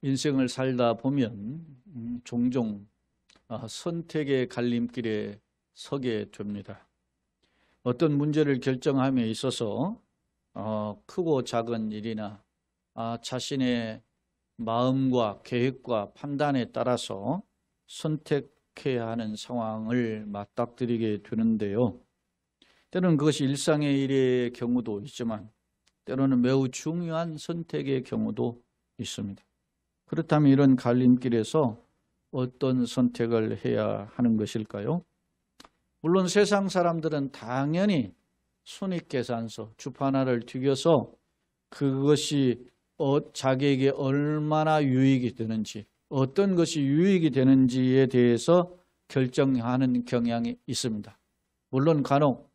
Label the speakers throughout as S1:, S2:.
S1: 인생을 살다 보면 종종 선택의 갈림길에 서게 됩니다. 어떤 문제를 결정함에 있어서 크고 작은 일이나 자신의 마음과 계획과 판단에 따라서 선택해야 하는 상황을 맞닥뜨리게 되는데요. 때로는 그것이 일상의 일의 경우도 있지만 때로는 매우 중요한 선택의 경우도 있습니다. 그렇다면 이런 갈림길에서 어떤 선택을 해야 하는 것일까요? 물론 세상 사람들은 당연히 손익계산서, 주판 하나를 튀겨서 그것이 자기에게 얼마나 유익이 되는지, 어떤 것이 유익이 되는지에 대해서 결정하는 경향이 있습니다. 물론 간혹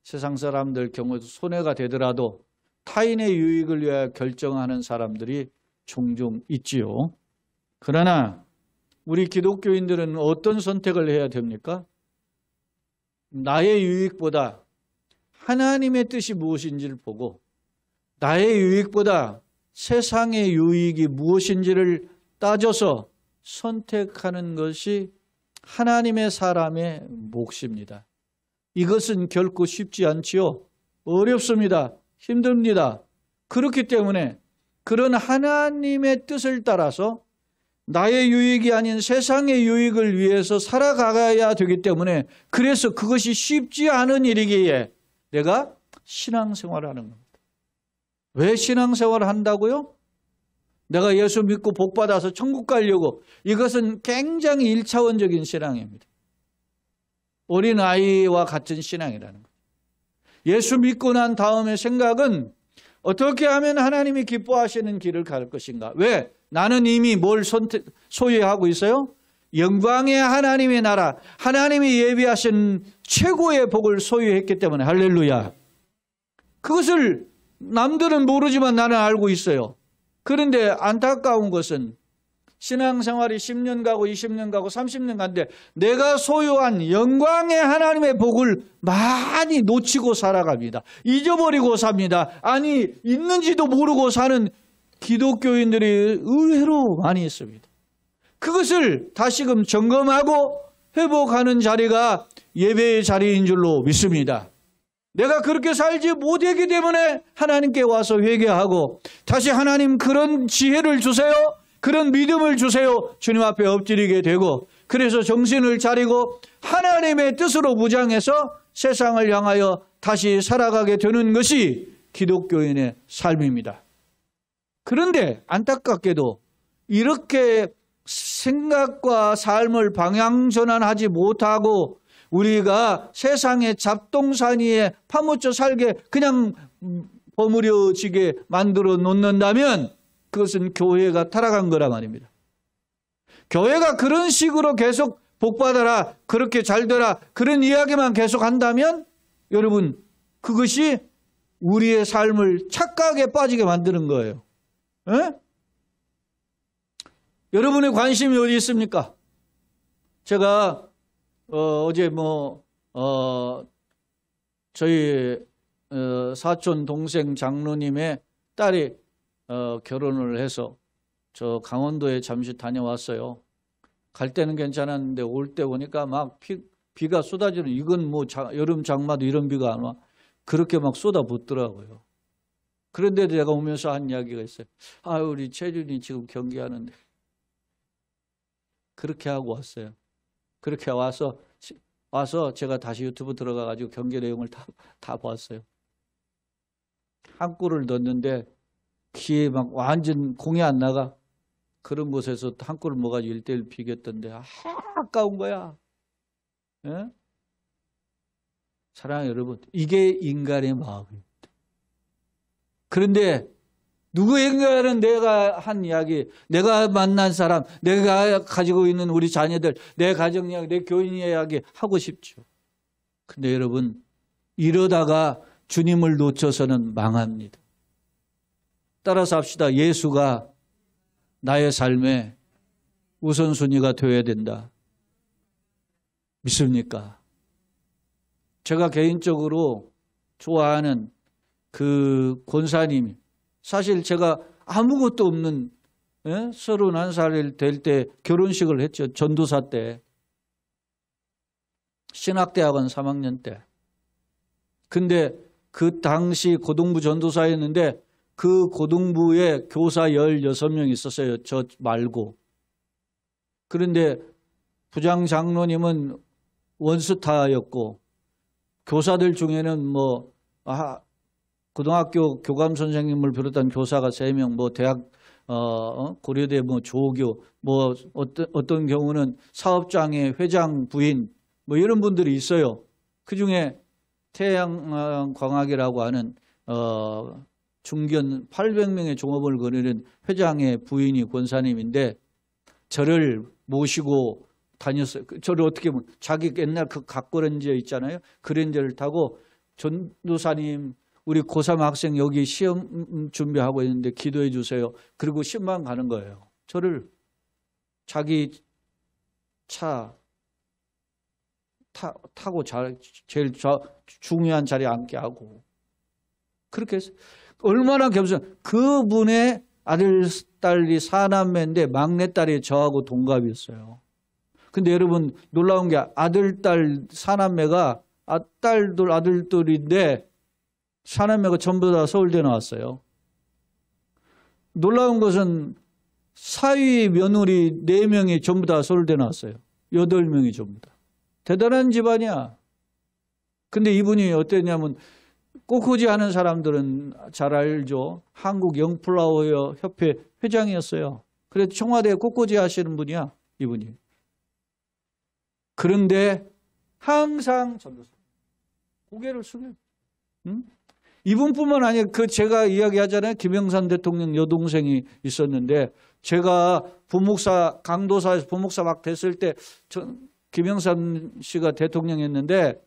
S1: 세상 사람들 경우에도 손해가 되더라도 타인의 유익을 위하여 결정하는 사람들이 종종 있지요. 그러나 우리 기독교인들은 어떤 선택을 해야 됩니까? 나의 유익보다 하나님의 뜻이 무엇인지를 보고 나의 유익보다 세상의 유익이 무엇인지를 따져서 선택하는 것이 하나님의 사람의 몫입니다. 이것은 결코 쉽지 않지요. 어렵습니다. 힘듭니다. 그렇기 때문에 그런 하나님의 뜻을 따라서 나의 유익이 아닌 세상의 유익을 위해서 살아가야 되기 때문에 그래서 그것이 쉽지 않은 일이기에 내가 신앙생활을 하는 겁니다. 왜 신앙생활을 한다고요? 내가 예수 믿고 복받아서 천국 가려고. 이것은 굉장히 1차원적인 신앙입니다. 어린아이와 같은 신앙이라는 거예요. 예수 믿고 난 다음에 생각은 어떻게 하면 하나님이 기뻐하시는 길을 갈 것인가? 왜? 나는 이미 뭘 소유하고 있어요? 영광의 하나님의 나라, 하나님이 예비하신 최고의 복을 소유했기 때문에 할렐루야. 그것을 남들은 모르지만 나는 알고 있어요. 그런데 안타까운 것은 신앙생활이 10년 가고 20년 가고 30년 가는데 내가 소유한 영광의 하나님의 복을 많이 놓치고 살아갑니다. 잊어버리고 삽니다. 아니 있는지도 모르고 사는 기독교인들이 의외로 많이 있습니다. 그것을 다시금 점검하고 회복하는 자리가 예배의 자리인 줄로 믿습니다. 내가 그렇게 살지 못했기 때문에 하나님께 와서 회개하고 다시 하나님 그런 지혜를 주세요. 그런 믿음을 주세요. 주님 앞에 엎드리게 되고 그래서 정신을 차리고 하나님의 뜻으로 무장해서 세상을 향하여 다시 살아가게 되는 것이 기독교인의 삶입니다. 그런데 안타깝게도 이렇게 생각과 삶을 방향 전환하지 못하고 우리가 세상의 잡동사니 위에 파묻혀 살게 그냥 버무려지게 만들어 놓는다면 그것은 교회가 타락한 거란 말입니다. 교회가 그런 식으로 계속 복받아라, 그렇게 잘 되라, 그런 이야기만 계속 한다면 여러분 그것이 우리의 삶을 착각에 빠지게 만드는 거예요. 에? 여러분의 관심이 어디 있습니까? 제가 어제 저희 사촌 동생 장로님의 딸이 결혼을 해서 저 강원도에 잠시 다녀왔어요. 갈 때는 괜찮았는데 올 때 오니까 막 비가 쏟아지는, 이건 여름 장마도 이런 비가 안 와. 그렇게 막 쏟아붓더라고요. 그런데 제가 오면서 한 이야기가 있어요. 우리 최준이 지금 경기하는데. 그렇게 하고 왔어요. 그렇게 와서 제가 다시 유튜브 들어가가지고 경기 내용을 다 봤어요. 한 골을 넣었는데 귀에 막 완전 공이 안 나가. 그런 곳에서 한 골을 먹어가지고 1대1 비겼던데 아까운 거야. 예? 사랑하는 여러분, 이게 인간의 마음입니다. 그런데 누구인가는 내가 한 이야기, 내가 만난 사람, 내가 가지고 있는 우리 자녀들, 내 가정 이야기, 내 교인 이야기 하고 싶죠. 근데 여러분, 이러다가 주님을 놓쳐서는 망합니다. 따라서 합시다. 예수가 나의 삶의 우선순위가 되어야 된다. 믿습니까? 제가 개인적으로 좋아하는 그 권사님이, 사실 제가 아무것도 없는 31살 될 때 결혼식을 했죠. 전도사 때. 신학대학원 3학년 때. 근데 그 당시 고등부 전도사였는데 그 고등부에 교사 16명 있었어요. 저 말고. 그런데 부장 장로님은 원스타였고 교사들 중에는 고등학교 교감 선생님을 비롯한 교사가 3명, 대학 고려대 조교, 어떤 경우는 사업장의 회장 부인 이런 분들이 있어요. 그 중에 태양광학이라고 하는 중견 800명의 종업원을 거느리는 회장의 부인이 권사님인데 저를 모시고 다녔어요. 저를 어떻게 보면 자기 옛날 그 각고렌저 있잖아요. 그랜저를 타고 전도사님 우리 고3 학생 여기 시험 준비하고 있는데 기도해 주세요. 그리고 신방 가는 거예요. 저를 자기 차 타고 제일 중요한 자리에 앉게 하고 그렇게 했어요. 얼마나 겸손. 그분의 아들, 딸이 4남매인데 막내딸이 저하고 동갑이었어요. 근데 여러분 놀라운 게 아들, 딸 4남매가 딸들, 아들들인데 4남매가 전부 다 서울대 나왔어요. 놀라운 것은 사위 며느리 4명이 전부 다 서울대 나왔어요. 8명이 전부 다. 대단한 집안이야. 근데 이분이 어땠냐면 꽃꽂이 하는 사람들은 잘 알죠. 한국 영플라워 협회 회장이었어요. 그래서 청와대에 꽃꽂이 하시는 분이야, 이분이. 그런데 항상 전도사 고개를 숙여요. 응? 이분뿐만 아니라 제가 이야기하잖아요. 김영삼 대통령 여동생이 있었는데 제가 부목사 강도사에서 부목사 막 됐을 때 김영삼 씨가 대통령이었는데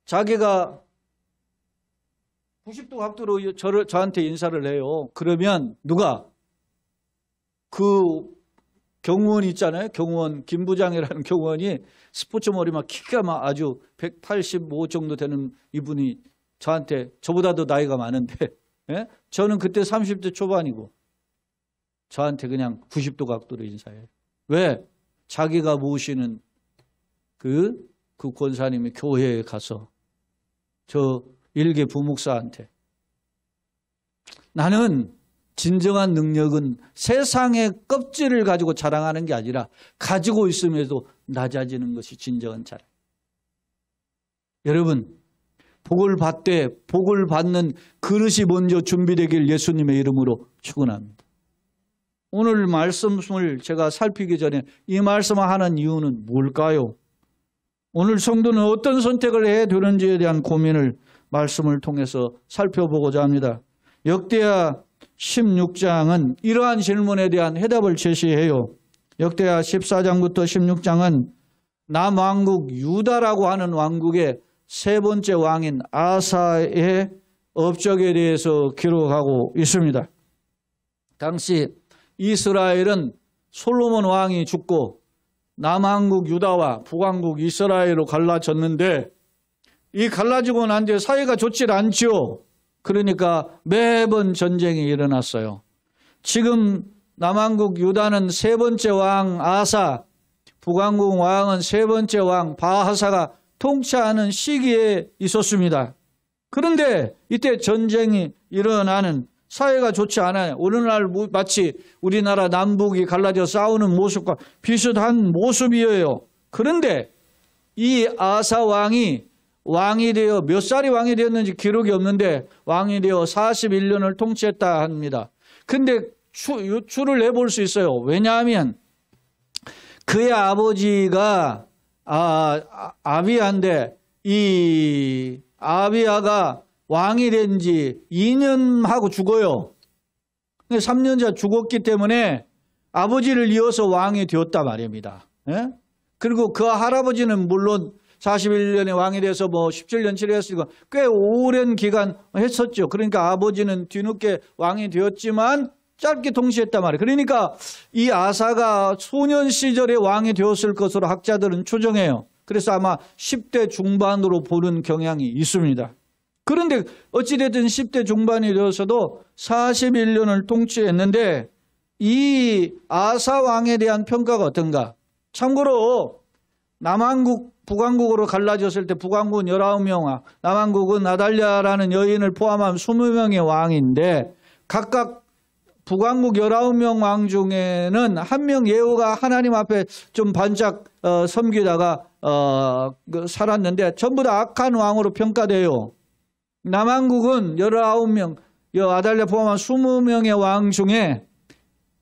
S1: 자기가 90도 각도로 저한테 인사를 해요. 그러면 누가 그 경호원 있잖아요. 경호원 김부장이라는 경호원이 스포츠 머리 키가 아주 185 정도 되는 이분이 저한테 저보다도 나이가 많은데 저는 그때 30대 초반이고 저한테 그냥 90도 각도로 인사해요. 왜? 자기가 모시는 그 권사님이 교회에 가서 저 일개 부목사한테 나는 진정한 능력은 세상의 껍질을 가지고 자랑하는 게 아니라 가지고 있음에도 낮아지는 것이 진정한 자랑. 여러분 복을 받되 복을 받는 그릇이 먼저 준비되길 예수님의 이름으로 축원합니다. 오늘 말씀을 제가 살피기 전에 이 말씀을 하는 이유는 뭘까요? 오늘 성도는 어떤 선택을 해야 되는지에 대한 고민을 말씀을 통해서 살펴보고자 합니다. 역대하 16장은 이러한 질문에 대한 해답을 제시해요. 역대하 14장부터 16장은 남왕국 유다라고 하는 왕국의 세 번째 왕인 아사의 업적에 대해서 기록하고 있습니다. 당시 이스라엘은 솔로몬 왕이 죽고 남왕국 유다와 북왕국 이스라엘로 갈라졌는데 이 갈라지고 난 뒤에 사이가 좋지 않지요. 그러니까 매번 전쟁이 일어났어요. 지금 남왕국 유다는 세 번째 왕 아사, 북왕국 왕은 세 번째 왕 바하사가 통치하는 시기에 있었습니다. 그런데 이때 전쟁이 일어나는 사회가 좋지 않아요. 오늘날 마치 우리나라 남북이 갈라져 싸우는 모습과 비슷한 모습이에요. 그런데 이 아사 왕이 되어 몇 살이 왕이 되었는지 기록이 없는데 왕이 되어 41년을 통치했다 합니다. 근데 유추를 내볼 수 있어요. 왜냐하면 그의 아버지가 아비야인데 이 아비야가 왕이 된 지 2년 하고 죽어요. 3년차 죽었기 때문에 아버지를 이어서 왕이 되었단 말입니다. 예? 그리고 그 할아버지는 물론 41년에 왕이 돼서 17년 치료했으니까 꽤 오랜 기간 했었죠. 그러니까 아버지는 뒤늦게 왕이 되었지만 짧게 통치했단 말이에요. 그러니까 이 아사가 소년 시절에 왕이 되었을 것으로 학자들은 추정해요. 그래서 아마 10대 중반으로 보는 경향이 있습니다. 그런데 어찌됐든 10대 중반이 되어서도 41년을 통치했는데 이 아사 왕에 대한 평가가 어떤가? 참고로 남왕국, 북왕국으로 갈라졌을 때 북왕국은 19명, 남왕국은 아달랴라는 여인을 포함한 20명의 왕인데 각각 북왕국 19명 왕 중에는 한 명 예후가 하나님 앞에 좀 반짝 섬기다가 살았는데 전부 다 악한 왕으로 평가돼요. 남왕국은 19명, 아달랴 포함한 20명의 왕 중에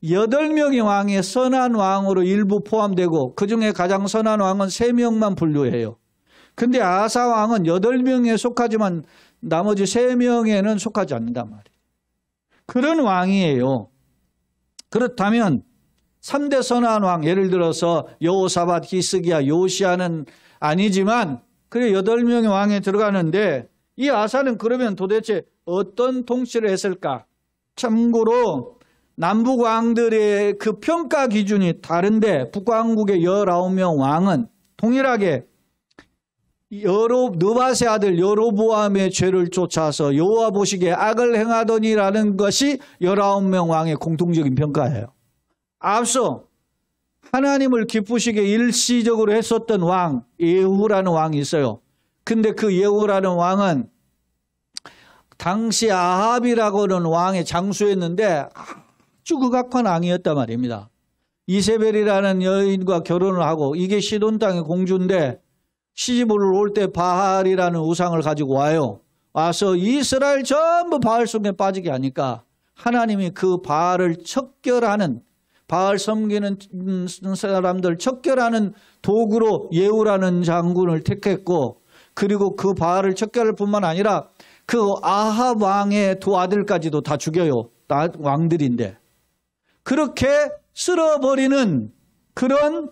S1: 8명의 왕이 선한 왕으로 일부 포함되고 그중에 가장 선한 왕은 3명만 분류해요. 근데 아사 왕은 8명에 속하지만 나머지 3명에는 속하지 않는단 말이에요. 그런 왕이에요. 그렇다면 3대 선한 왕, 예를 들어서 여호사밧, 히스기야, 요시야는 아니지만 그래 8명의 왕에 들어가는데 이 아사는 그러면 도대체 어떤 통치를 했을까? 참고로 남북 왕들의 그 평가 기준이 다른데 북왕국의 19명 왕은 동일하게 느밧의 아들 여로보암의 죄를 쫓아서 여호와 보시기에 악을 행하더니라는 것이 19명 왕의 공통적인 평가예요. 앞서 하나님을 기쁘시게 일시적으로 했었던 왕 예후라는 왕이 있어요. 근데 그 예후라는 왕은 당시 아합이라고는 왕의 장수였는데 아주 극악한 왕이었단 말입니다. 이세벨이라는 여인과 결혼을 하고 이게 시돈 땅의 공주인데 시집을 올 때 바알이라는 우상을 가지고 와요. 와서 이스라엘 전부 바알 속에 빠지게 하니까 하나님이 그 바알을 척결하는, 바알 섬기는 사람들 척결하는 도구로 예후라는 장군을 택했고, 그리고 그 바알을 척결할 뿐만 아니라 그 아합 왕의 두 아들까지도 다 죽여요. 왕들인데. 그렇게 쓸어버리는 그런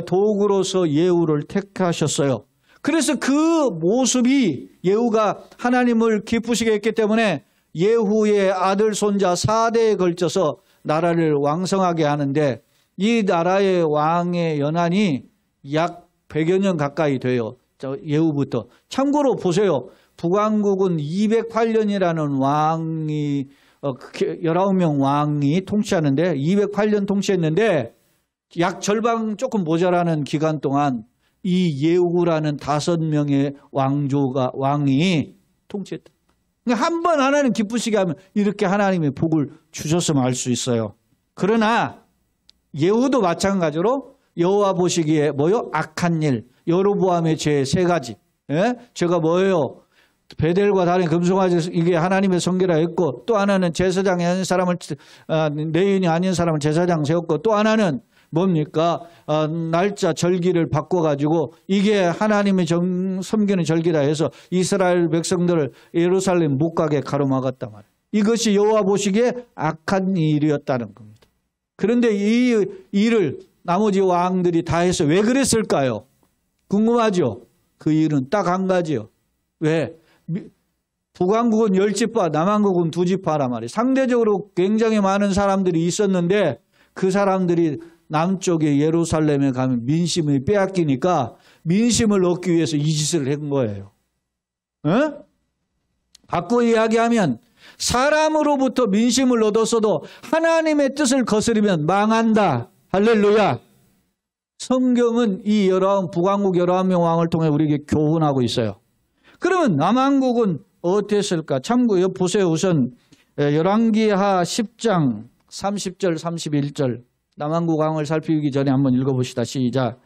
S1: 도구로서 예후를 택하셨어요. 그래서 그 모습이 예후가 하나님을 기쁘시게 했기 때문에 예후의 아들 손자 4대에 걸쳐서 나라를 왕성하게 하는데 이 나라의 왕의 연한이 약 100여 년 가까이 돼요. 예후부터. 참고로 보세요. 북왕국은 208년이라는 왕이 19명 왕이 통치하는데 208년 통치했는데 약 절반 조금 모자라는 기간 동안 이 예후라는 5명의 왕이 통치했다. 한 번 하나님 기쁘시게 하면 이렇게 하나님의 복을 주셨으면 알 수 있어요. 그러나 예후도 마찬가지로 여호와 보시기에 뭐요? 악한 일, 여로보암의 죄 3가지. 예? 죄가 뭐예요? 베델과 다른 금송아지 이게 하나님의 성기라 했고, 또 하나는 제사장이 아닌 사람을 레위인이 아닌 사람을 제사장 세웠고, 또 하나는 뭡니까? 날짜 절기를 바꿔가지고 이게 하나님의 섬기는 절기라 해서 이스라엘 백성들을 예루살렘 못 가게 가로막았단 말이에요. 이것이 여호와 보시기에 악한 일이었다는 겁니다. 그런데 이 일을 나머지 왕들이 다 해서 왜 그랬을까요? 궁금하죠? 그 일은 딱 한 가지요. 왜? 북왕국은 10지파, 남왕국은 2지파란 말이에요. 상대적으로 굉장히 많은 사람들이 있었는데 그 사람들이 남쪽에 예루살렘에 가면 민심을 빼앗기니까 민심을 얻기 위해서 이 짓을 한 거예요. 바꿔 이야기하면 사람으로부터 민심을 얻었어도 하나님의 뜻을 거스르면 망한다. 할렐루야. 성경은 이 북왕국 19명 왕을 통해 우리에게 교훈하고 있어요. 그러면 남왕국은 어땠을까? 참고요. 보세요. 우선 열왕기하 10장 30절 31절 남왕국 왕을 살피기 전에 한번 읽어봅시다. 시작.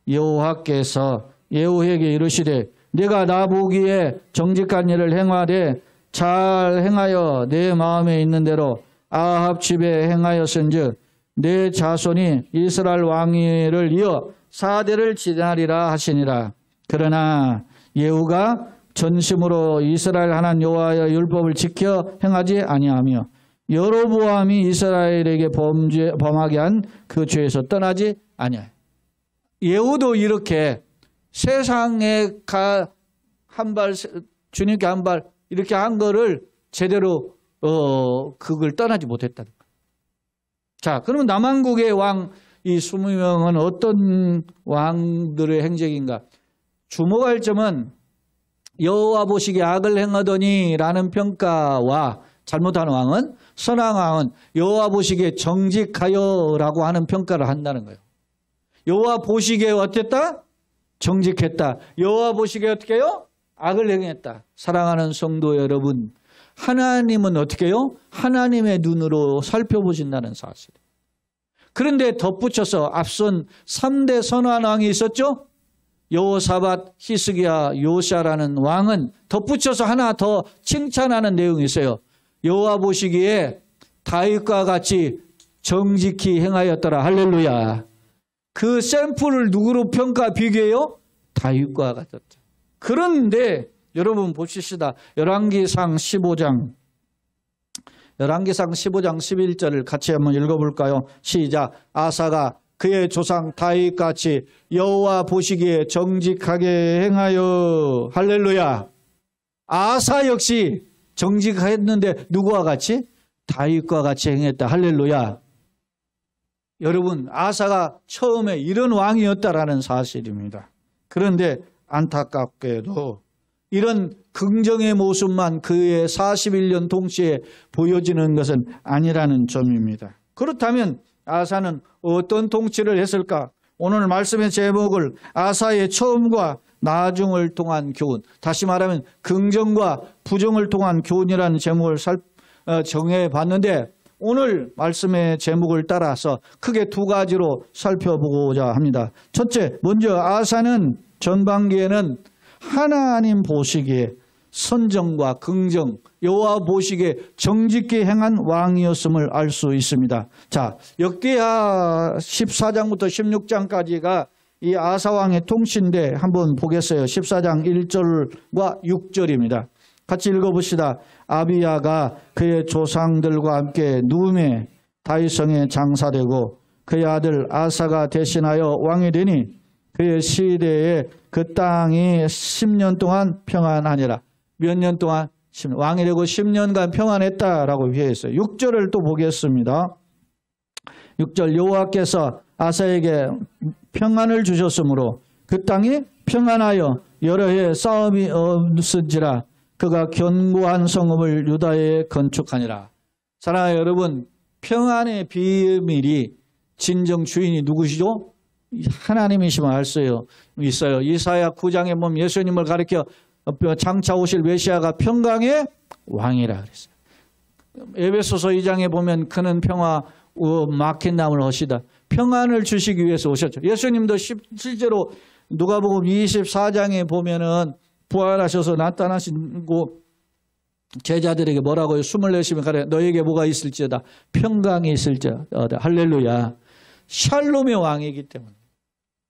S1: 여호와께서 예후에게 이르시되 내가 나 보기에 정직한 일을 행하되 잘 행하여 내 마음에 있는 대로 아합 집에 행하였은즉 내 자손이 이스라엘 왕위를 이어 4대를 지나리라 하시니라. 그러나 예후가 전심으로 이스라엘 하나님 여호와의 율법을 지켜 행하지 아니하며 여로보암이 이스라엘에게 범하게 한 그 죄에서 떠나지 아니하여. 예후도 이렇게 세상에 한 발, 주님께 한 발 이렇게 한 거를 제대로 그걸 떠나지 못했다는 거예요. 자, 그러면 남왕국의 왕 이 20명은 어떤 왕들의 행적인가? 주목할 점은 여호와 보시기에 악을 행하더니 라는 평가와 잘못한 왕은, 선한 왕은 여호와 보시기에 정직하여라고 하는 평가를 한다는 거예요. 여호와 보시기에 어땠다? 정직했다. 여호와 보시기에 어떻게 해요? 악을 행했다. 사랑하는 성도 여러분, 하나님은 어떻게 해요? 하나님의 눈으로 살펴보신다는 사실. 그런데 덧붙여서 앞선 3대 선한 왕이 있었죠? 여호사밧, 히스기야, 요시아라는 왕은 덧붙여서 하나 더 칭찬하는 내용이 있어요. 여호와 보시기에 다윗과 같이 정직히 행하였더라. 할렐루야. 그 샘플을 누구로 평가 비교해요? 다윗과 같았다. 그런데 여러분 보십시다. 열왕기상 15장 11절을 같이 한번 읽어볼까요? 시작. 아사가 그의 조상 다윗같이 여호와 보시기에 정직하게 행하여. 할렐루야. 아사 역시 정직했는데 누구와 같이? 다윗과 같이 행했다. 할렐루야. 여러분, 아사가 처음에 이런 왕이었다라는 사실입니다. 그런데 안타깝게도 이런 긍정의 모습만 그의 41년 동시에 보여지는 것은 아니라는 점입니다. 그렇다면 아사는 어떤 통치를 했을까? 오늘 말씀의 제목을 아사의 처음과 나중을 통한 교훈, 다시 말하면 긍정과 부정을 통한 교훈이라는 제목을 정해봤는데 오늘 말씀의 제목을 따라서 크게 두 가지로 살펴보고자 합니다. 첫째, 먼저 아사는 전반기에는 하나님 보시기에 선정과 긍정, 여호와 보시기에 정직히 행한 왕이었음을 알 수 있습니다. 자, 역대하 14장부터 16장까지가 이 아사왕의 통치인데 한번 보겠어요. 14장 1절과 6절입니다. 같이 읽어봅시다. 아비야가 그의 조상들과 함께 누움에 다윗성에 장사되고 그의 아들 아사가 대신하여 왕이 되니 그의 시대에 그 땅이 10년 동안 평안하니라. 몇 년 동안? 왕이 되고 10년간 평안했다라고 표현했어요. 6절을 또 보겠습니다. 6절 여호와께서 아사에게 평안을 주셨으므로 그 땅이 평안하여 여러 해 싸움이 없은지라 그가 견고한 성읍을 유다에 건축하니라. 사랑하는 여러분, 평안의 비밀이 진정 주인이 누구시죠? 하나님이시면 알 수 있어요. 이사야 9장에 보면 예수님을 가리켜 장차 오실 메시아가 평강의 왕이라 그랬어요. 에베소서 2장에 보면 그는 평화 막힌 나무를 허시다. 평안을 주시기 위해서 오셨죠. 예수님도 실제로 누가복음 24장에 보면은 부활하셔서 나타나시고 제자들에게 뭐라고요? 숨을 내쉬면 가래 너에게 뭐가 있을지어다. 평강이 있을지어다. 할렐루야. 샬롬의 왕이기 때문에.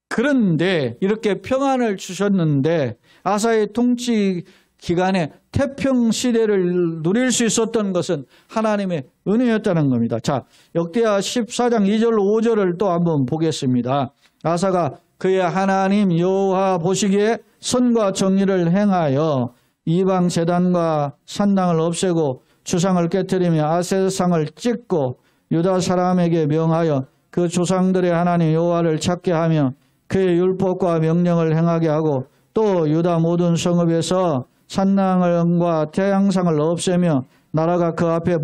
S1: 그런데 이렇게 평안을 주셨는데 아사의 통치 기간에 태평 시대를 누릴 수 있었던 것은 하나님의 은혜였다는 겁니다. 자, 역대하 14장 2절 5절을 또 한번 보겠습니다. 아사가 그의 하나님 여호와 보시기에 선과 정의를 행하여 이방 제단과 산당을 없애고 주상을 깨뜨리며 아세상을 찢고 유다 사람에게 명하여 그 조상들의 하나님 여호와를 찾게 하며 그의 율법과 명령을 행하게 하고 또 유다 모든 성읍에서 산당과 태양상을 없애며 나라가 그 앞에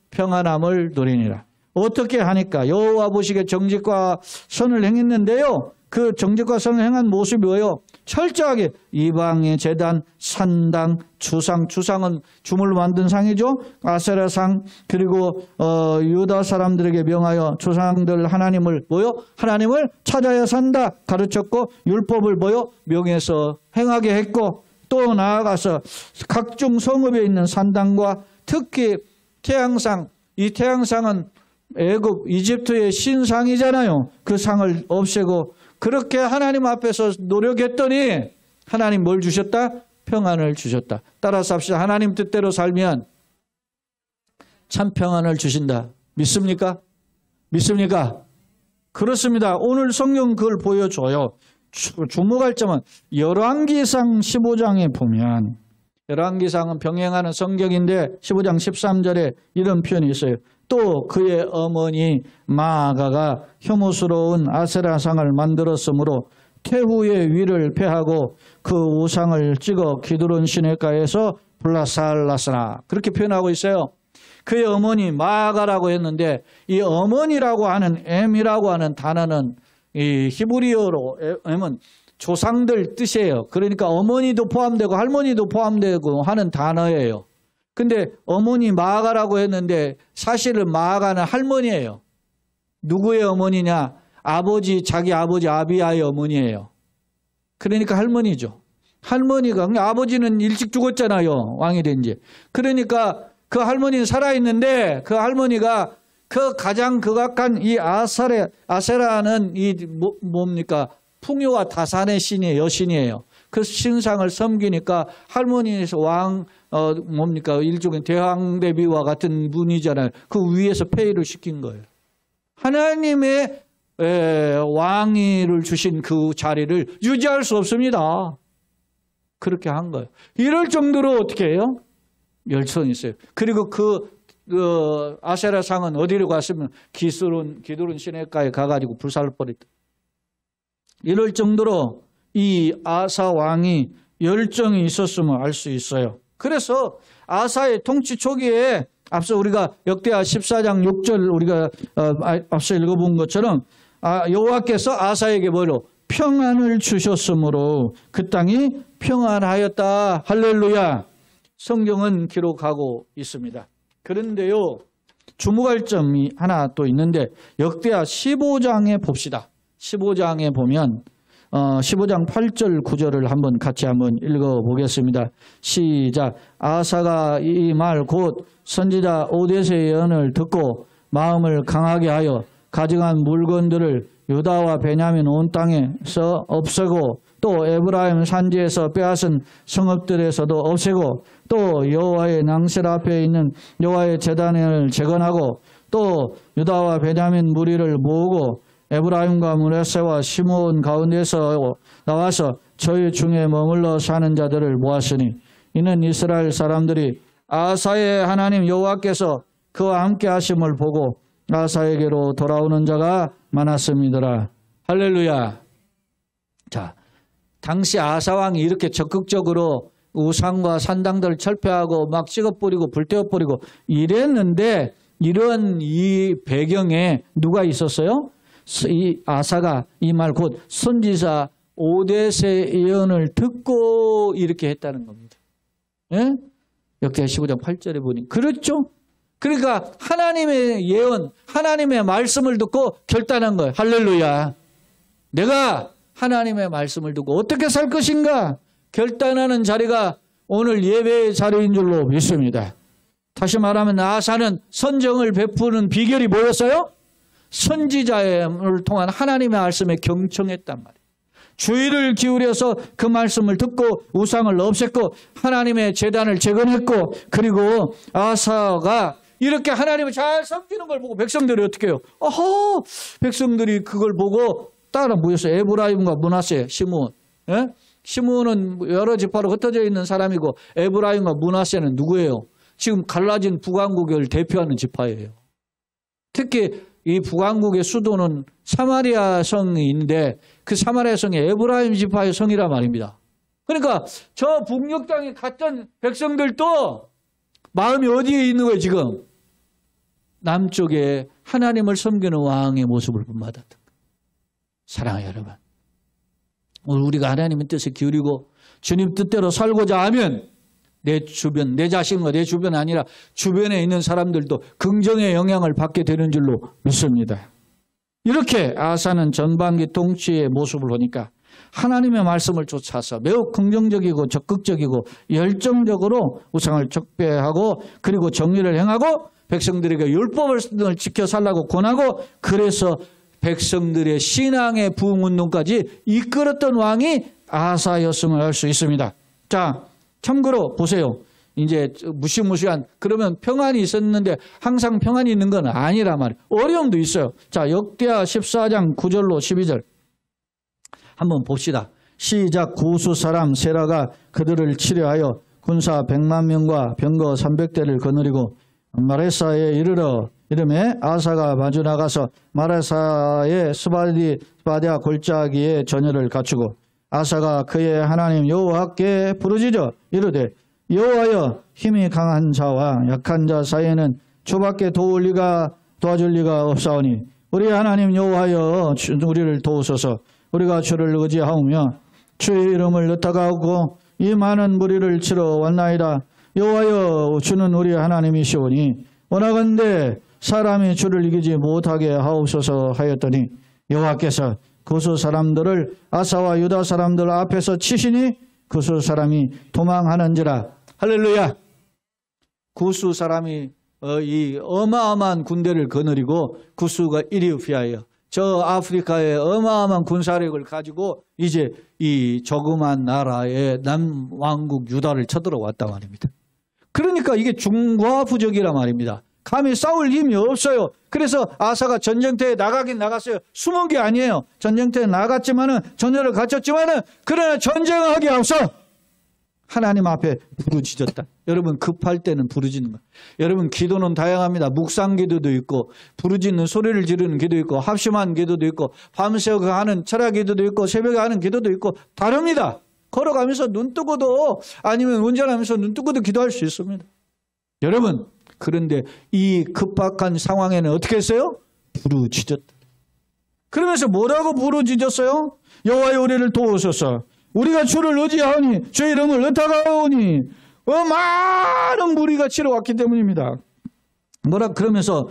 S1: 평안함을 누리니라. 어떻게 하니까? 여호와 보시기에 정직과 선을 행했는데요. 그 정직과 선을 행한 모습이 뭐예요? 철저하게 이방의 제단, 산당, 주상은 주물로 만든 상이죠. 아세라상 그리고 유다 사람들에게 명하여 조상들 하나님을 하나님을 찾아야 산다 가르쳤고 율법을 명해서 행하게 했고 또 나아가서 각종 성읍에 있는 산당과 특히 태양상, 이 태양상은 이집트의 신상이잖아요. 그 상을 없애고 그렇게 하나님 앞에서 노력했더니 하나님 뭘 주셨다? 평안을 주셨다. 따라서 합시다. 하나님 뜻대로 살면 참 평안을 주신다. 믿습니까? 믿습니까? 그렇습니다. 오늘 성경 그걸 보여줘요. 주목할 점은 열왕기상 15장에 보면 열왕기상은 병행하는 성경인데 15장 13절에 이런 표현이 있어요. 또 그의 어머니 마아가가 혐오스러운 아세라상을 만들었으므로 태후의 위를 패하고 그 우상을 찍어 기드론 시내가에서 불라살랐으나 그렇게 표현하고 있어요. 그의 어머니 마아가라고 했는데 이 어머니라고 하는 M이라고 하는 단어는 이 히브리어로 M은 조상들 뜻이에요. 그러니까 어머니도 포함되고 할머니도 포함되고 하는 단어예요. 근데 어머니 마아가라고 했는데 사실은 마아가는 할머니예요. 누구의 어머니냐? 자기 아버지 아비야의 어머니예요. 그러니까 할머니죠. 할머니가, 아버지는 일찍 죽었잖아요. 왕이 된 지. 그러니까 그 할머니는 살아있는데 그 할머니가 그 가장 극악한 이 아세라는 이 뭡니까? 풍요와 다산의 신이에요. 여신이에요. 그 신상을 섬기니까 할머니에서 일종의 대왕대비와 같은 분이잖아요. 그 위에서 폐위를 시킨 거예요. 하나님의 왕위를 주신 그 자리를 유지할 수 없습니다. 그렇게 한 거예요. 이럴 정도로 어떻게 해요? 열성이 있어요. 그리고 그 아세라 상은 어디로 갔으면 기드론 시내가에 가가지고 불살을 버렸다. 이럴 정도로 이 아사 왕이 열정이 있었음을 알 수 있어요. 그래서 아사의 통치 초기에 앞서 우리가 역대하 14장 6절 우리가 앞서 읽어본 것처럼 여호와께서 아사에게 뭐로? 평안을 주셨으므로 그 땅이 평안하였다. 할렐루야. 성경은 기록하고 있습니다. 그런데요, 주목할 점이 하나 또 있는데 역대하 15장에 봅시다. 15장에 보면 15장 8절 9절을 같이 한번 읽어보겠습니다. 시작. 아사가 이 말 곧 선지자 오뎃의 예언을 듣고 마음을 강하게 하여 가져간 물건들을 유다와 베냐민 온 땅에서 없애고 또 에브라임 산지에서 빼앗은 성읍들에서도 없애고 또 여호와의 낭실 앞에 있는 여호와의 제단을 재건하고 또 유다와 베냐민 무리를 모으고 에브라임과 므낫세와 시므온 가운데서 나와서 저희 중에 머물러 사는 자들을 모았으니 이는 이스라엘 사람들이 아사의 하나님 여호와께서 그와 함께 하심을 보고 아사에게로 돌아오는 자가 많았음이더라. 할렐루야. 자, 당시 아사왕이 이렇게 적극적으로 우상과 산당들을 철폐하고 막 찍어버리고 불태워버리고 이랬는데 이런 이 배경에 누가 있었어요? 이 아사가 이 말 곧 선지자 오뎃의 예언을 듣고 이렇게 했다는 겁니다. 예? 역대하 15장 8절에 보니 그렇죠? 그러니까 하나님의 예언, 하나님의 말씀을 듣고 결단한 거예요. 할렐루야. 내가 하나님의 말씀을 듣고 어떻게 살 것인가 결단하는 자리가 오늘 예배의 자리인 줄로 믿습니다. 다시 말하면 아사는 선정을 베푸는 비결이 뭐였어요? 선지자를 통한 하나님의 말씀에 경청했단 말이에요. 주의를 기울여서 그 말씀을 듣고 우상을 없앴고 하나님의 제단을 재건했고 그리고 아사가 이렇게 하나님을 잘 섬기는 걸 보고 백성들이 어떻게 해요? 백성들이 그걸 보고 따라 모였어요. 에브라임과 므낫세, 시므온. 예? 시므온은 여러 지파로 흩어져 있는 사람이고 에브라임과 므낫세는 누구예요? 지금 갈라진 북왕국을 대표하는 지파예요. 특히 이 북왕국의 수도는 사마리아 성인데 그 사마리아 성이 에브라임 지파의 성이란 말입니다. 그러니까 저 북녘 땅에 갔던 백성들도 마음이 어디에 있는 거예요 지금? 남쪽에 하나님을 섬기는 왕의 모습을 본받았던 거예요. 사랑해요 여러분. 오늘 우리가 하나님의 뜻에 기울이고 주님 뜻대로 살고자 하면 내 주변, 내 자신과 내 주변 아니라 주변에 있는 사람들도 긍정의 영향을 받게 되는 줄로 믿습니다. 이렇게 아사는 전반기 통치의 모습을 보니까 하나님의 말씀을 쫓아서 매우 긍정적이고 적극적이고 열정적으로 우상을 적폐하고 그리고 정의를 행하고 백성들에게 율법을 지켜 살라고 권하고 그래서 백성들의 신앙의 부흥운동까지 이끌었던 왕이 아사였음을 알 수 있습니다. 자, 참고로 보세요. 이제 무시무시한 그러면 평안이 있었는데 항상 평안이 있는 건 아니란 말이에요. 어려움도 있어요. 자, 역대하 14장 9절로 12절 한번 봅시다. 시작. 구수 사람 세라가 그들을 치려하여 군사 100만 명과 병거 300대를 거느리고 마레사에 이름에 아사가 마주 나가서 마레사의 스바디아 골짜기에 전열을 갖추고 아사가 그의 하나님 여호와께 부르짖어 이르되 여호와여 힘이 강한 자와 약한 자 사이에는 주밖에 도와줄 리가 없사오니 우리 하나님 여호와여 우리를 도우소서. 우리가 주를 의지하오며 주의 이름을 의탁하고 이 많은 무리를 치러 왔나이다. 여호와여 주는 우리 하나님이시오니 원하건대 사람이 주를 이기지 못하게 하옵소서 하였더니 여호와께서 구스 사람들을 아사와 유다 사람들 앞에서 치시니 구스 사람이 도망하는지라. 할렐루야. 구스 사람이 이 어마어마한 군대를 거느리고 구스가 이리오피아예요. 저 아프리카의 어마어마한 군사력을 가지고 이제 이 조그만 나라의 남왕국 유다를 쳐들어왔단 말입니다. 그러니까 이게 중과부적이란 말입니다. 감히 싸울 힘이 없어요. 그래서 아사가 전쟁터에 나가긴 나갔어요. 숨은 게 아니에요. 전쟁터에 나갔지만은 전열을 갖췄지만은 그러나 전쟁하기 앞서 하나님 앞에 부르짖었다. 여러분 급할 때는 부르짖는 거예요. 여러분 기도는 다양합니다. 묵상 기도도 있고 부르짖는 소리를 지르는 기도 있고 합심한 기도도 있고 밤새워 하는 철학 기도도 있고 새벽에 하는 기도도 있고 다릅니다. 걸어가면서 눈 뜨고도 아니면 운전하면서 눈 뜨고도 기도할 수 있습니다. 여러분 그런데 이 급박한 상황에는 어떻게 했어요? 부르짖었다. 그러면서 뭐라고 부르짖었어요? 여호와여 우리를 도우소서. 우리가 주를 의지하오니 주의 이름을 의탁하오니 많은 무리가 치러 왔기 때문입니다. 그러면서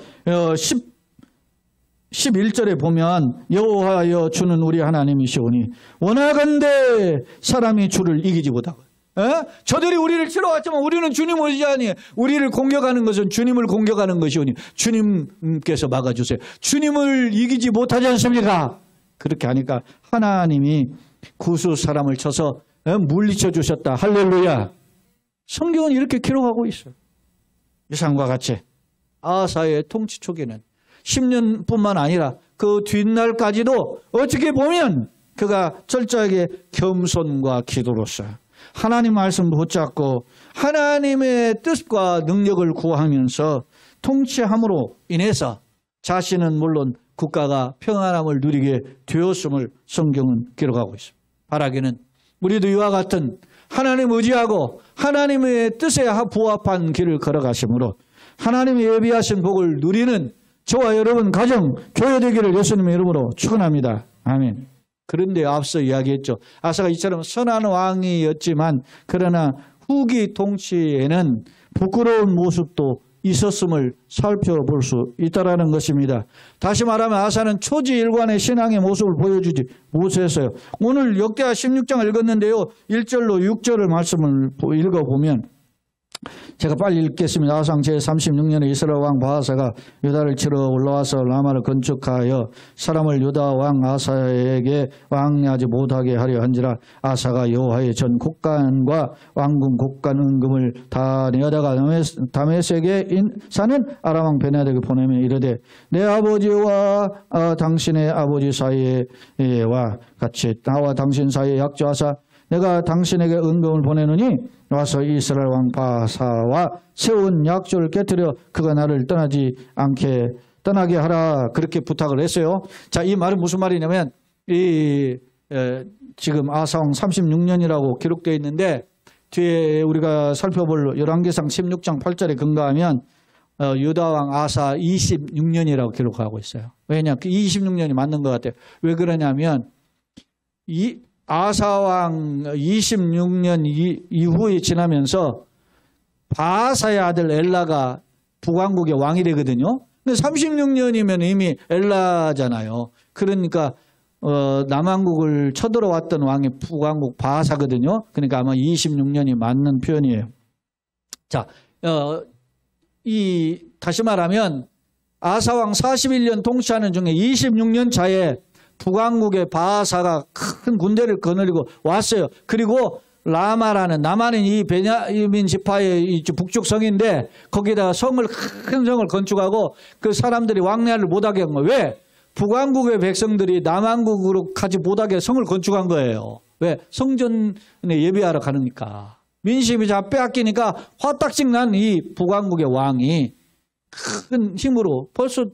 S1: 11절에 보면 여호와여 주는 우리 하나님이시오니 원하건대 사람이 주를 이기지 못하고. 저들이 우리를 치러 왔지만 우리는 주님을 의지하니 우리를 공격하는 것은 주님을 공격하는 것이오니 주님께서 막아주세요. 주님을 이기지 못하지 않습니까? 그렇게 하니까 하나님이 구스 사람을 쳐서 물리쳐 주셨다. 할렐루야. 성경은 이렇게 기록하고 있어요. 이상과 같이 아사의 통치 초기는 10년뿐만 아니라 그 뒷날까지도 어떻게 보면 그가 철저하게 겸손과 기도로서 하나님 말씀 붙잡고 하나님의 뜻과 능력을 구하면서 통치함으로 인해서 자신은 물론 국가가 평안함을 누리게 되었음을 성경은 기록하고 있습니다. 바라기는 우리도 이와 같은 하나님 의지하고 하나님의 뜻에 부합한 길을 걸어가심으로 하나님이 예비하신 복을 누리는 저와 여러분 가정, 교회 되기를 예수님의 이름으로 축원합니다. 아멘. 그런데 앞서 이야기했죠. 아사가 이처럼 선한 왕이었지만 그러나 후기 통치에는 부끄러운 모습도 있었음을 살펴볼 수 있다라는 것입니다. 다시 말하면 아사는 초지일관의 신앙의 모습을 보여주지 못했어요. 오늘 역대하 16장을 읽었는데요. 1절로 6절의 말씀을 읽어보면 제가 빨리 읽겠습니다. 아상 제36년에 이스라엘 왕 바하사가 유다를 치러 올라와서 라마를 건축하여 사람을 유다 왕 아사에게 왕래하지 못하게 하려 한지라. 아사가 여호와의 전 곡간과 왕궁 곡간 은금을 다 내어다가 다메섹에 사는 아람 왕 베나덱에 보내며 이르되 내 아버지와 당신의 아버지 사이와 같이 나와 당신 사이에 약조하사 내가 당신에게 은금을 보내느니 와서 이스라엘 왕 바하사와 세운 약조를 깨뜨려 그가 나를 떠나게 하라. 그렇게 부탁을 했어요. 자, 이 말은 무슨 말이냐면 지금 아사왕 36년이라고 기록되어 있는데 뒤에 우리가 살펴볼 열왕기상 16장 8절에 근거하면 유다왕 아사 26년이라고 기록하고 있어요. 왜냐? 그 26년이 맞는 것 같아요. 왜 그러냐면 이 아사왕 26년 이후에 지나면서 바하사의 아들 엘라가 북왕국의 왕이 되거든요. 근데 36년이면 이미 엘라잖아요. 그러니까 남왕국을 쳐들어왔던 왕이 북왕국 바하사거든요. 그러니까 아마 26년이 맞는 표현이에요. 자, 다시 말하면 아사왕 41년 통치하는 중에 26년 차에 북왕국의 바하사가 큰 군대를 거느리고 왔어요. 그리고 라마라는 남한은 이 베냐민 지파의 북쪽 성인데 거기다가 큰 성을 건축하고 그 사람들이 왕래를 못하게 한 거예요. 왜? 북왕국의 백성들이 남왕국으로 가지 못하게 성을 건축한 거예요. 왜? 성전에 예배하러 가니까. 민심이 다 빼앗기니까 화딱지 난 이 북왕국의 왕이 큰 힘으로 벌써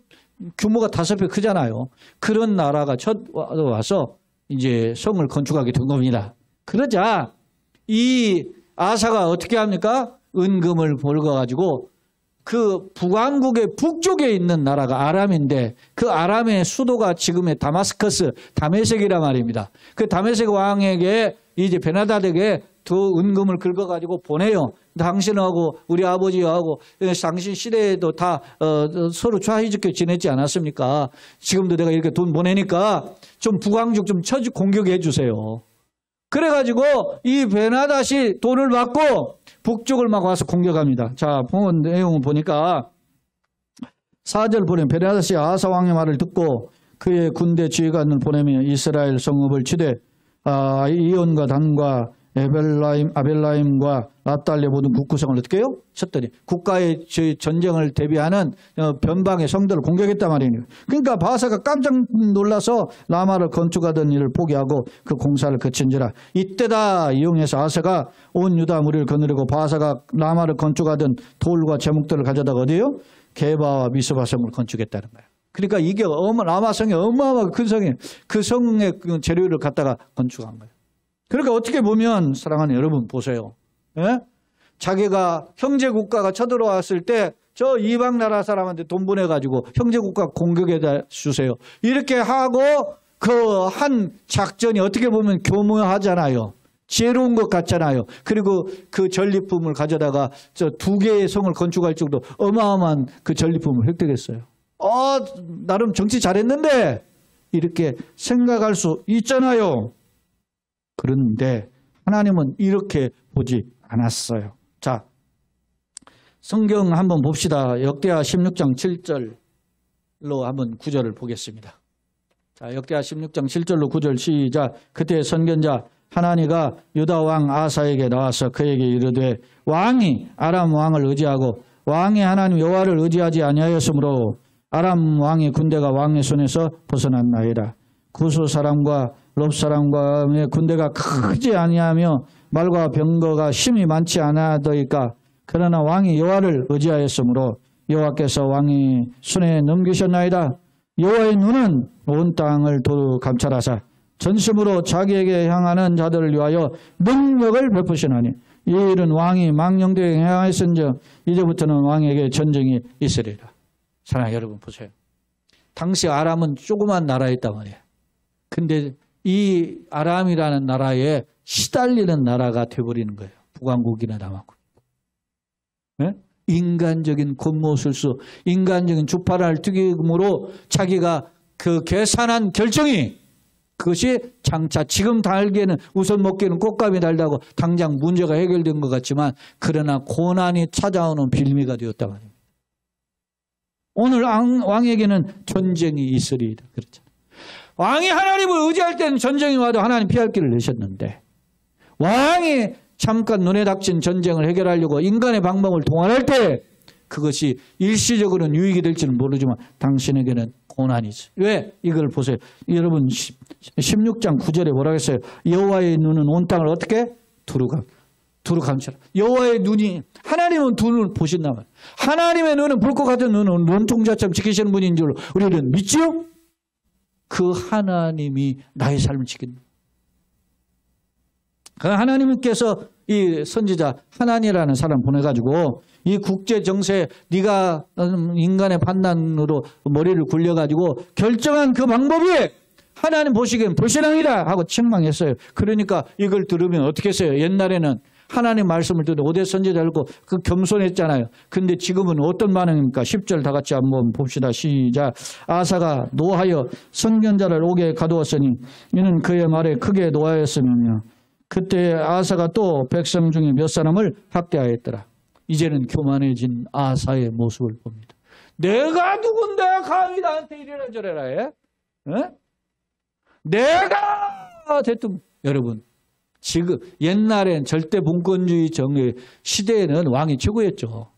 S1: 규모가 5배 크잖아요. 그런 나라가 와서 이제 성을 건축하게 된 겁니다. 그러자 이 아사가 어떻게 합니까? 은금을 벌거가지고 그 북왕국의 북쪽에 있는 나라가 아람인데 그 아람의 수도가 지금의 다마스커스, 다메섹이란 말입니다. 그 다메섹 왕에게 이제 베나다덱에 두 은금을 긁어가지고 보내요. 당신하고 우리 아버지하고 당신 시대에도 다 서로 사이좋게 지냈지 않았습니까? 지금도 내가 이렇게 돈 보내니까 좀 북왕국 좀 공격해 주세요. 그래가지고 이 베나닷이 돈을 받고 북쪽을 막 와서 공격합니다. 자, 본 내용을 보니까 4절 보면 베나닷이 아사 왕의 말을 듣고 그의 군대 지휘관을 보내며 이스라엘 성읍을 치되 이온과 단과 아벨라임과 납달리 모든 국구성을 어떻게 해요? 쳤더니 국가의 전쟁을 대비하는 변방의 성들을 공격했단 말이에요. 그러니까 바사가 깜짝 놀라서 라마를 건축하던 일을 포기하고 그 공사를 그친지라. 이때다 이용해서 아사가 온 유다 무리를 거느리고 바사가 라마를 건축하던 돌과 제목들을 가져다가 어디에요? 게바와 미스바 성을 건축했다는 거예요. 그러니까 이게 라마 성이 어마어마하게 큰 성이에요. 그 성의 재료를 갖다가 건축한 거예요. 그러니까 어떻게 보면 사랑하는 여러분 보세요. 예? 자기가 형제국가가 쳐들어왔을 때 저 이방 나라 사람한테 돈 보내가지고 형제국가 공격해다 주세요. 이렇게 하고 그 한 작전이 어떻게 보면 교묘하잖아요. 지혜로운 것 같잖아요. 그리고 그 전리품을 가져다가 저 2개의 성을 건축할 정도 어마어마한 그 전리품을 획득했어요. 나름 정치 잘했는데 이렇게 생각할 수 있잖아요. 그런데 하나님은 이렇게 보지 않았어요. 자, 성경 한번 봅시다. 역대하 16장 7절로 한번 9절을 보겠습니다. 자, 역대하 16장 7절로 9절 시작. 그때 선견자 하나니가 유다 왕 아사에게 나와서 그에게 이르되 왕이 아람 왕을 의지하고 왕의 하나님 여호와를 의지하지 아니하였으므로 아람 왕의 군대가 왕의 손에서 벗어났나이다. 구스 사람과 롭 사람과의 군대가 크지 아니하며 말과 병거가 심히 많지 않아더이까. 그러나 왕이 여호와를 의지하였으므로 여호와께서 왕의 손에 넘기셨나이다. 여호와의 눈은 온 땅을 도로 감찰하사 전심으로 자기에게 향하는 자들을 위하여 능력을 베푸시나니 이 일은 왕이 망령되게 행하였은즉 이제부터는 왕에게 전쟁이 있으리라. 사랑하는 여러분 보세요. 당시 아람은 조그만 나라였단 말이에요. 근데 이 아람이라는 나라에 시달리는 나라가 되어버리는 거예요. 북왕국이나 남왕국. 네? 인간적인 곤모술수, 인간적인 주파를 튀김으로 자기가 그 계산한 결정이 그것이 장차 지금 달기에는 우선 먹기에는 꽃감이 달다고 당장 문제가 해결된 것 같지만 그러나 고난이 찾아오는 빌미가 되었다 말입니다. 오늘 왕에게는 전쟁이 있으리이다. 그렇잖아요. 왕이 하나님을 의지할 때는 전쟁이 와도 하나님 피할 길을 내셨는데 왕이 잠깐 눈에 닥친 전쟁을 해결하려고 인간의 방법을 동원할 때 그것이 일시적으로는 유익이 될지는 모르지만 당신에게는 고난이죠. 왜? 이걸 보세요. 여러분 16장 9절에 뭐라고 했어요? 여호와의 눈은 온 땅을 어떻게? 두루 감찰. 여호와의 눈이 하나님은 두 눈을 보신단 말이에요. 하나님의 눈은 불꽃 같은 눈은 눈동자처럼 지키시는 분인 줄 우리는 믿죠? 그 하나님이 나의 삶을 지킨다. 그 하나님께서 이 선지자 하나니라는 사람 보내가지고 이 국제 정세에 네가 인간의 판단으로 머리를 굴려가지고 결정한 그 방법이 하나님 보시기엔 불신앙이다 하고 책망했어요. 그러니까 이걸 들으면 어떻게 했어요? 옛날에는 하나님 말씀을 듣는 오대 선지자 읽고 그 겸손했잖아요. 근데 지금은 어떤 반응입니까? 10절 다 같이 한번 봅시다. 시작. 아사가 노하여 선견자를 옥에 가두었으니 이는 그의 말에 크게 노하였으며 그때 아사가 또 백성 중에 몇 사람을 학대하였더라. 이제는 교만해진 아사의 모습을 봅니다. 내가 누군데 감히 나한테 이래라 저래라 해? 에? 내가 대통령. 여러분 지금 옛날엔 절대 분권주의 정의 시대에는 왕이 최고였죠.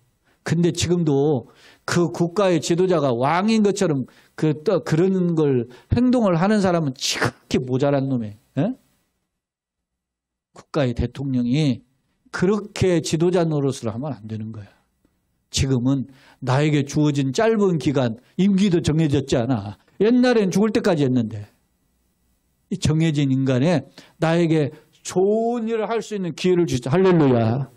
S1: 근데 지금도 그 국가의 지도자가 왕인 것처럼 그런 걸 행동을 하는 사람은 지극히 모자란 놈이에요. 에? 국가의 대통령이 그렇게 지도자 노릇을 하면 안 되는 거야. 지금은 나에게 주어진 짧은 기간, 임기도 정해졌지 않아. 옛날엔 죽을 때까지 했는데 이 정해진 인간에 나에게 좋은 일을 할 수 있는 기회를 주시죠. 할렐루야.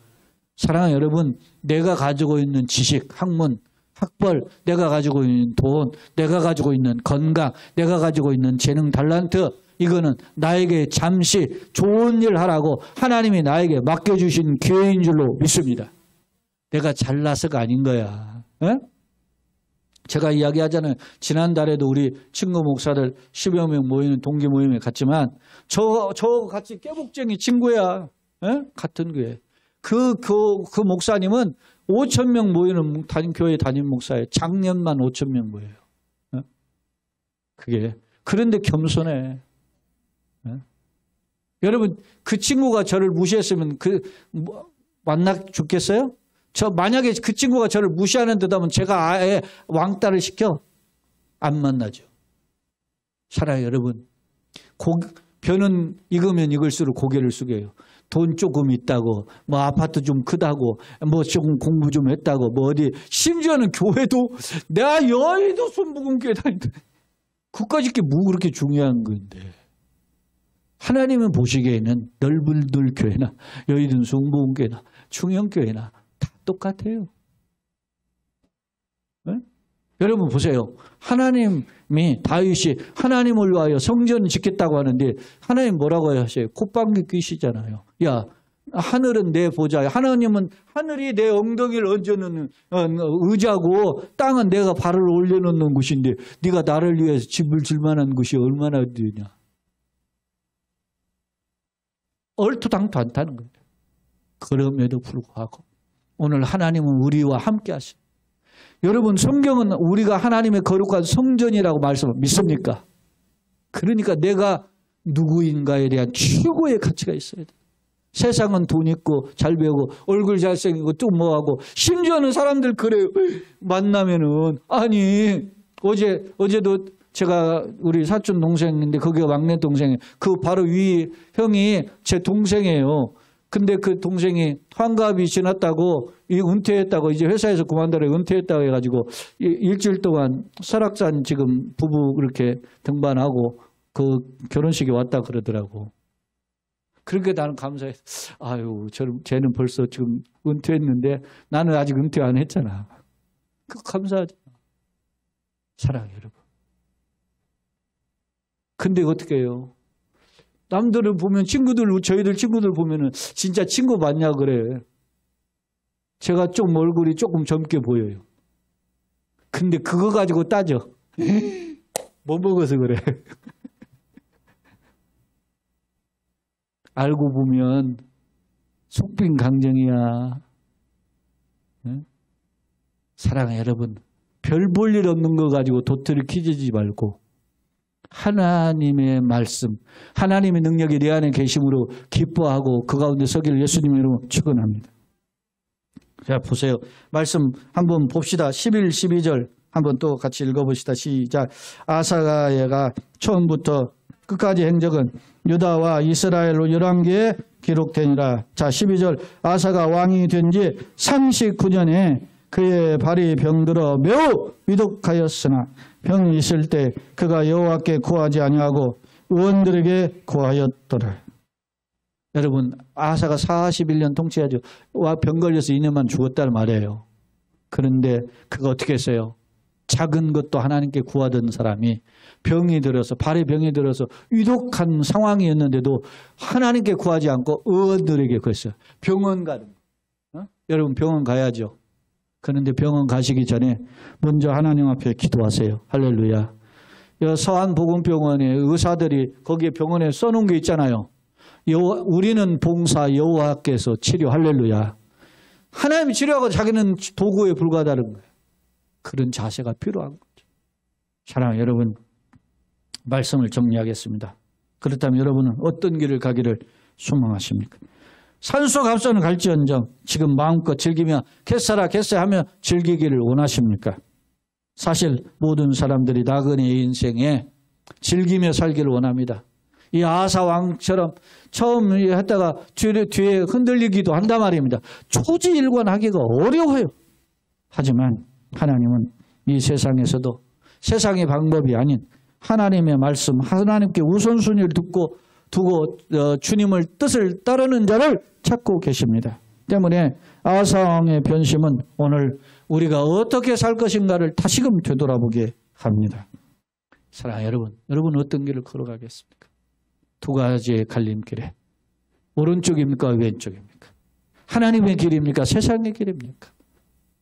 S1: 사랑하는 여러분, 내가 가지고 있는 지식, 학문, 학벌, 내가 가지고 있는 돈, 내가 가지고 있는 건강, 내가 가지고 있는 재능, 달란트, 이거는 나에게 잠시 좋은 일 하라고 하나님이 나에게 맡겨주신 기회인 줄로 믿습니다. 내가 잘나서가 아닌 거야. 에? 제가 이야기하잖아요. 지난달에도 우리 친구 목사들 10여 명 모이는 동기 모임에 갔지만 저 같이 깨복쟁이 친구야. 에? 같은 교회. 그 목사님은 5,000명 모이는 교회 담임 목사예요. 작년만 5,000명 모여요. 에? 그게. 그런데 겸손해. 에? 여러분, 그 친구가 저를 무시했으면 만나 죽겠어요? 만약에 그 친구가 저를 무시하는 듯 하면 제가 아예 왕따를 시켜? 안 만나죠. 사랑해요, 여러분. 벼는 익으면 익을수록 고개를 숙여요. 돈 조금 있다고, 뭐 아파트 좀 크다고, 뭐 조금 공부 좀 했다고, 뭐 어디, 심지어는 교회도, 내가 여의도 순복음교회 다닌다. 그까짓 게 뭐 그렇게 중요한 건데. 하나님은 보시기에는 넓은들 교회나, 여의도 순복음교회나, 충영교회나, 다 똑같아요. 네? 여러분 보세요. 하나님이 다윗이 하나님을 위하여 성전을 짓겠다고 하는데 하나님 뭐라고 하셔요? 콧방귀 뀌시잖아요. 야, 하늘은 내 보좌야. 하나님은 하늘이 내 엉덩이를 얹어놓는 의자고 땅은 내가 발을 올려놓는 곳인데 네가 나를 위해서 집을 질 만한 곳이 얼마나 되냐. 얼토당토 않다는 거예요. 그럼에도 불구하고 오늘 하나님은 우리와 함께 하십니다. 여러분, 성경은 우리가 하나님의 거룩한 성전이라고 말씀을 믿습니까? 그러니까 내가 누구인가에 대한 최고의 가치가 있어야 돼. 세상은 돈 있고 잘 배우고 얼굴 잘생기고 또 뭐하고 심지어는 사람들 그래요. 만나면은 아니 어제도 제가 우리 사촌 동생인데 거기가 막내 동생이에요. 그 바로 위 형이 제 동생이에요. 근데 그 동생이 환갑이 지났다고 은퇴했다고 이제 회사에서 그만두라 은퇴했다고 해가지고 일주일 동안 설악산 지금 부부 그렇게 등반하고 그 결혼식에 왔다 그러더라고. 그러니까 나는 감사했어. 아유, 쟤는 벌써 지금 은퇴했는데 나는 아직 은퇴 안 했잖아. 그 감사하지. 사랑해 여러분. 근데 어떻게 해요? 남들을 보면 저희들 친구들 보면은 진짜 친구 맞냐 그래. 제가 좀 얼굴이 조금 젊게 보여요. 근데 그거 가지고 따져. 뭐 먹어서 그래. 알고 보면 속빈 강정이야. 응? 사랑해 여러분. 별 볼 일 없는 거 가지고 도토리 키지지 말고 하나님의 말씀, 하나님의 능력이 내 안에 계심으로 기뻐하고 그 가운데 서기를 예수님의 이름으로 축원합니다. 자, 보세요. 말씀 한번 봅시다. 11, 12절 한번 또 같이 읽어봅시다. 시작. 아사가야가 처음부터 끝까지 행적은 유다와 이스라엘로 11개에 기록되니라. 자, 12절. 아사가 왕이 된 지 39년에 그의 발이 병들어 매우 위독하였으나 병이 있을 때 그가 여호와께 구하지 아니하고 의원들에게 구하였더라. 여러분, 아사가 41년 통치하죠. 병 걸려서 2년만 죽었다는 말이에요. 그런데 그가 어떻게 했어요? 작은 것도 하나님께 구하던 사람이 병이 들어서 발에 병이 들어서 위독한 상황이었는데도 하나님께 구하지 않고 의원들에게 구했어요. 병원 가는 거. 여러분 병원 가야죠. 그런데 병원 가시기 전에 먼저 하나님 앞에 기도하세요. 할렐루야. 서안복음병원에 의사들이 거기에 병원에 써놓은 게 있잖아요. 우리는 봉사 여호와께서 치료. 할렐루야. 하나님이 치료하고 자기는 도구에 불과하다는 거예요. 그런 자세가 필요한 거죠. 사랑하는 여러분, 말씀을 정리하겠습니다. 그렇다면 여러분은 어떤 길을 가기를 소망하십니까? 산소갑선을 갈지언정 지금 마음껏 즐기며 겟사라 겟세하며 즐기기를 원하십니까? 사실 모든 사람들이 나그네의 인생에 즐기며 살기를 원합니다. 이 아사왕처럼 처음 했다가 뒤에 흔들리기도 한단 말입니다. 초지일관하기가 어려워요. 하지만 하나님은 이 세상에서도 세상의 방법이 아닌 하나님의 말씀, 하나님께 우선순위를 두고 주님을 뜻을 따르는 자를 찾고 계십니다. 때문에 아상의 변심은 오늘 우리가 어떻게 살 것인가를 다시금 되돌아보게 합니다. 사랑하는 여러분 어떤 길을 걸어가겠습니까? 두 가지의 갈림길에 오른쪽입니까? 왼쪽입니까? 하나님의 길입니까? 세상의 길입니까?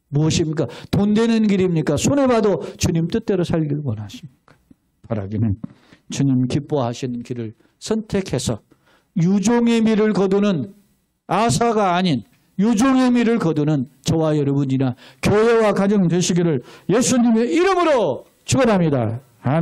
S1: 무엇입니까? 돈 되는 길입니까? 손해봐도 주님 뜻대로 살기를 원하십니까? 바라기는 주님 기뻐하시는 길을 선택해서 유종의 미를 거두는 아사가 아닌 유종의 미를 거두는 저와 여러분이나 교회와 가정 되시기를 예수님의 이름으로 축원합니다. 아멘.